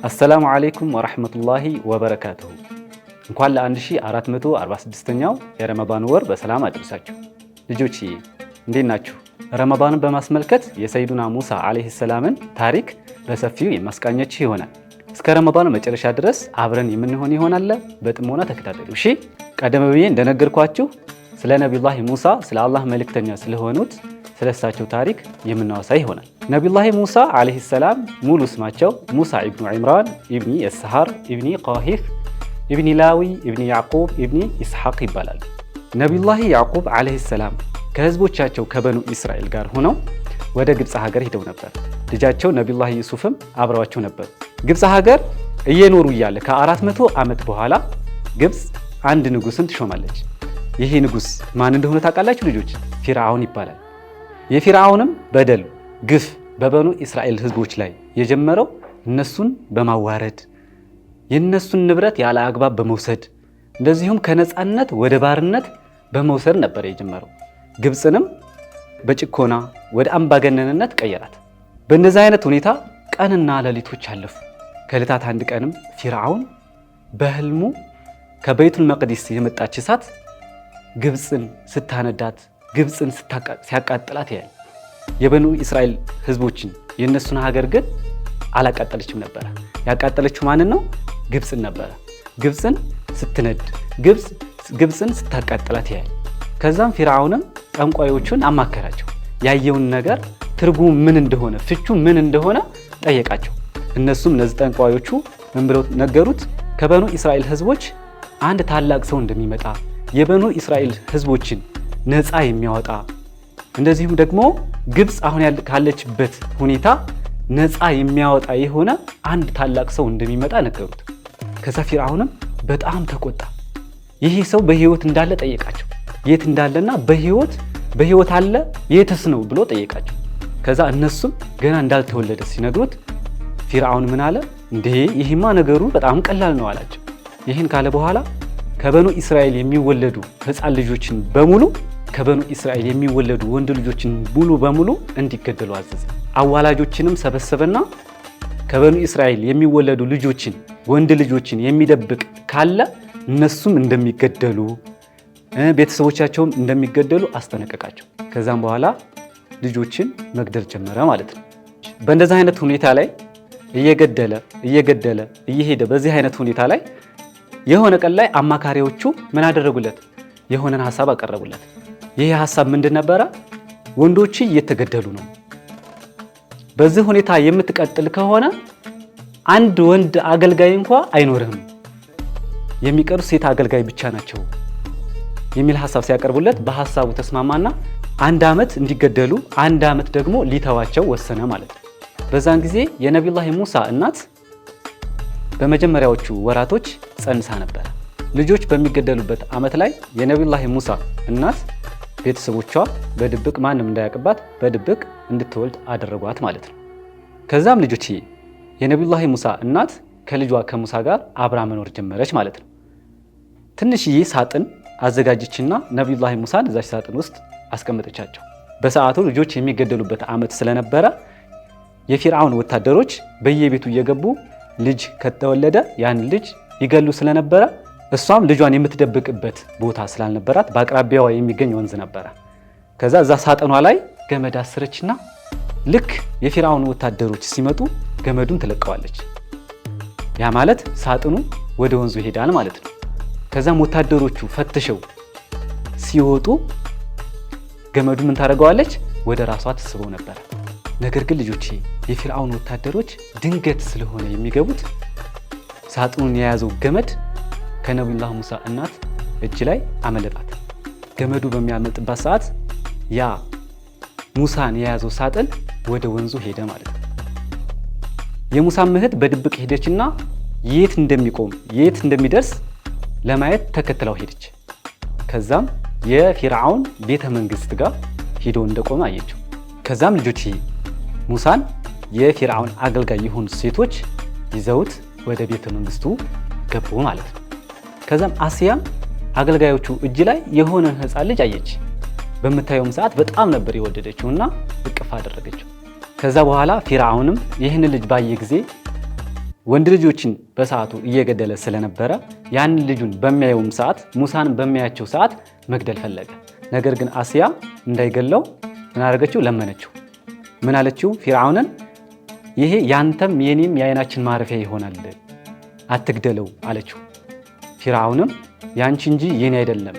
አሰላሙ አለይኩም ወራህመቱላሂ ወበረካቱሁ። እንኳን ለ1446ኛው የረመዳን ወር በሰላም አደረሳችሁ። ልጆች እንዴት ናችሁ? ረመዳንን በማስመልከት የሰይዱና ሙሳ አለይሂ ሰላምን ታሪክ በሰፊው የማስቃኛችሁ ይሆናል። እስከ ረመዳን መጨረሻ ድረስ አብረን የምንሆን ይሆናል። በጥሞና ተከታተሉ። እሺ፣ ቀደም ብዬ እንደነገርኳችሁ ስለ ነብዩላህ ሙሳ ስለ አላህ መልእክተኛ ስለሆኑት ስለሳቸው ታሪክ የምናወሳ ይሆናል። ነብዩላህ ሙሳ አለይሂ ሰላም ሙሉ ስማቸው ሙሳ ኢብኑ ዒምራን ኢብኒ የስሐር ኢብኒ ቃሂፍ ኢብኒ ላዊ ኢብኒ ያዕቁብ ኢብኒ ኢስሐቅ ይባላሉ። ነብዩላህ ያዕቁብ አለይሂ ሰላም ከህዝቦቻቸው ከበኑ እስራኤል ጋር ሆነው ወደ ግብፅ ሀገር ሄደው ነበር። ልጃቸው ነብዩላህ ዩሱፍም አብረዋቸው ነበር። ግብፅ ሀገር እየኖሩ እያለ ከ400 ዓመት በኋላ ግብፅ አንድ ንጉስን ትሾማለች። ይሄ ንጉስ ማን እንደሆነ ታውቃላችሁ ልጆች? ፊርዓውን ይባላል። የፊርዓውንም በደል ግፍ በበኑ እስራኤል ህዝቦች ላይ የጀመረው እነሱን በማዋረድ የነሱን ንብረት ያለ አግባብ በመውሰድ እንደዚሁም ከነፃነት ወደ ባርነት በመውሰድ ነበር የጀመረው። ግብፅንም በጭኮና ወደ አምባገነንነት ቀየራት። በእነዚህ አይነት ሁኔታ ቀንና ሌሊቶች አለፉ። ከዕለታት አንድ ቀንም ፊርዓውን በህልሙ ከቤቱል መቅዲስ የመጣች እሳት ግብፅን ስታነዳት ግብፅን ሲያቃጥላት ያያል። የበኑ እስራኤል ህዝቦችን የነሱን ሀገር ግን አላቃጠለችም ነበር። ያቃጠለችው ማንን ነው? ግብፅን ነበር። ግብፅን ስትነድ ግብፅን ስታቃጥላት ያያል። ከዛም ፊርዓውንም ጠንቋዮቹን አማከራቸው። ያየውን ነገር ትርጉሙ ምን እንደሆነ ፍቹ ምን እንደሆነ ጠየቃቸው። እነሱም እነዚህ ጠንቋዮቹ ምን ብለው ነገሩት? ከበኑ እስራኤል ህዝቦች አንድ ታላቅ ሰው እንደሚመጣ የበኑ እስራኤል ህዝቦችን ነፃ የሚያወጣ እንደዚሁም ደግሞ ግብፅ አሁን ካለችበት ሁኔታ ነፃ የሚያወጣ የሆነ አንድ ታላቅ ሰው እንደሚመጣ ነገሩት። ከዛ ፊርዓውንም በጣም ተቆጣ። ይህ ሰው በህይወት እንዳለ ጠየቃቸው። የት እንዳለና በህይወት አለ የትስ ነው ብሎ ጠየቃቸው። ከዛ እነሱም ገና እንዳልተወለደ ሲነግሩት ፊርዓውን ምን አለ? እንዴ ይህማ ነገሩ በጣም ቀላል ነው አላቸው። ይህን ካለ በኋላ ከበኑ እስራኤል የሚወለዱ ህፃን ልጆችን በሙሉ ከበኑ እስራኤል የሚወለዱ ወንድ ልጆችን ሙሉ በሙሉ እንዲገደሉ አዘዘ። አዋላጆችንም ሰበሰበና ከበኑ እስራኤል የሚወለዱ ልጆችን ወንድ ልጆችን የሚደብቅ ካለ እነሱም እንደሚገደሉ ቤተሰቦቻቸውም እንደሚገደሉ አስጠነቀቃቸው። ከዛም በኋላ ልጆችን መግደል ጀመረ ማለት ነው። በእንደዚህ አይነት ሁኔታ ላይ እየገደለ እየሄደ በዚህ አይነት ሁኔታ ላይ የሆነ ቀን ላይ አማካሪዎቹ ምን አደረጉለት? የሆነን ሐሳብ አቀረቡለት። ይህ ሐሳብ ምንድን ነበረ? ወንዶች እየተገደሉ ነው። በዚህ ሁኔታ የምትቀጥል ከሆነ አንድ ወንድ አገልጋይ እንኳ አይኖርህም፣ የሚቀሩ ሴት አገልጋይ ብቻ ናቸው የሚል ሐሳብ ሲያቀርቡለት በሐሳቡ ተስማማና 1 ዓመት እንዲገደሉ 1 ዓመት ደግሞ ሊተዋቸው ወሰነ ማለት ነው። በዛን ጊዜ የነብዩላህ ሙሳ እናት በመጀመሪያዎቹ ወራቶች ጸንሳ ነበር። ልጆች በሚገደሉበት ዓመት ላይ የነብዩላህ ሙሳ እናት ቤተሰቦቿ በድብቅ ማንም እንዳያውቅባት በድብቅ እንድትወልድ አደረጓት ማለት ነው። ከዛም ልጆች የነብዩላህ ሙሳ እናት ከልጇ ከሙሳ ጋር አብራ መኖር ጀመረች ማለት ነው። ትንሽዬ ሳጥን አዘጋጀችና ነብዩላህ ሙሳን እዛች ሳጥን ውስጥ አስቀመጠቻቸው። በሰዓቱ ልጆች የሚገደሉበት ዓመት ስለነበረ የፊርዓውን ወታደሮች በየቤቱ እየገቡ ልጅ ከተወለደ ያን ልጅ ይገሉ ስለነበረ እሷም ልጇን የምትደብቅበት ቦታ ስላልነበራት በአቅራቢያዋ የሚገኝ ወንዝ ነበረ። ከዛ እዛ ሳጥኗ ላይ ገመድ አስረችና ልክ የፊርዓውን ወታደሮች ሲመጡ ገመዱን ትለቀዋለች። ያ ማለት ሳጥኑ ወደ ወንዙ ይሄዳል ማለት ነው። ከዛም ወታደሮቹ ፈትሸው ሲወጡ ገመዱ ምን ታደርገዋለች? ወደ ራሷ ትስበው ነበር። ነገር ግን ልጆቼ የፊርዓውን ወታደሮች ድንገት ስለሆነ የሚገቡት ሳጥኑን የያዘው ገመድ ከነብዩላህ ሙሳ እናት እጅ ላይ አመለጣት። ገመዱ በሚያመልጥባት ሰዓት ያ ሙሳን የያዘው ሳጥን ወደ ወንዙ ሄደ ማለት ነው። የሙሳም እህት በድብቅ ሄደችና የት እንደሚቆም የት እንደሚደርስ ለማየት ተከትለው ሄደች። ከዛም የፊርዓውን ቤተ መንግስት ጋር ሄዶ እንደቆመ አየችው። ከዛም ልጆች ሙሳን የፊርዓውን አገልጋይ የሆኑ ሴቶች ይዘውት ወደ ቤተ መንግስቱ ገቡ ማለት ነው። ከዛም አስያም አገልጋዮቹ እጅ ላይ የሆነ ህፃን ልጅ አየች። በምታየውም ሰዓት በጣም ነበር የወደደችውና እቅፍ አደረገችው። ከዛ በኋላ ፊርዓውንም ይህን ልጅ ባየ ጊዜ ወንድ ልጆችን በሰዓቱ እየገደለ ስለነበረ ያን ልጁን በሚያየውም ሰዓት ሙሳን በሚያያቸው ሰዓት መግደል ፈለገ። ነገር ግን አስያ እንዳይገለው ምን አደረገችው? ለመነችው። ምን አለችው? ፊርዓውንን ይሄ ያንተም የኔም የአይናችን ማረፊያ ይሆናል፣ አትግደለው አለችው። ፊርዓውንም ያንቺ እንጂ የኔ አይደለም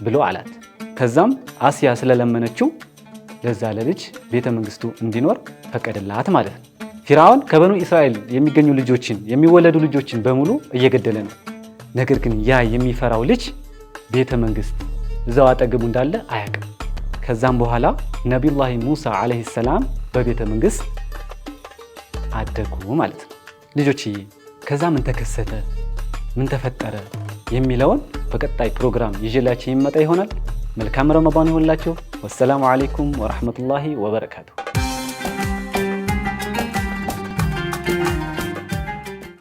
ብሎ አላት። ከዛም አስያ ስለለመነችው ለዛ ለልጅ ቤተ መንግስቱ እንዲኖር ፈቀደላት ማለት ነው። ፊርዓውን ከበኑ እስራኤል የሚገኙ ልጆችን የሚወለዱ ልጆችን በሙሉ እየገደለ ነው። ነገር ግን ያ የሚፈራው ልጅ ቤተ መንግስት እዛው አጠገቡ እንዳለ አያውቅም። ከዛም በኋላ ነቢዩላህ ሙሳ አለይሂ ሰላም በቤተ መንግስት አደጉ ማለት ነው። ልጆችዬ ከዛ ምን ተከሰተ፣ ምን ተፈጠረ የሚለውን በቀጣይ ፕሮግራም ይዤላችሁ የሚመጣ ይሆናል። መልካም ረመዳን ይሁንላችሁ። ወሰላሙ አለይኩም ወራህመቱላሂ ወበረካቱሁ።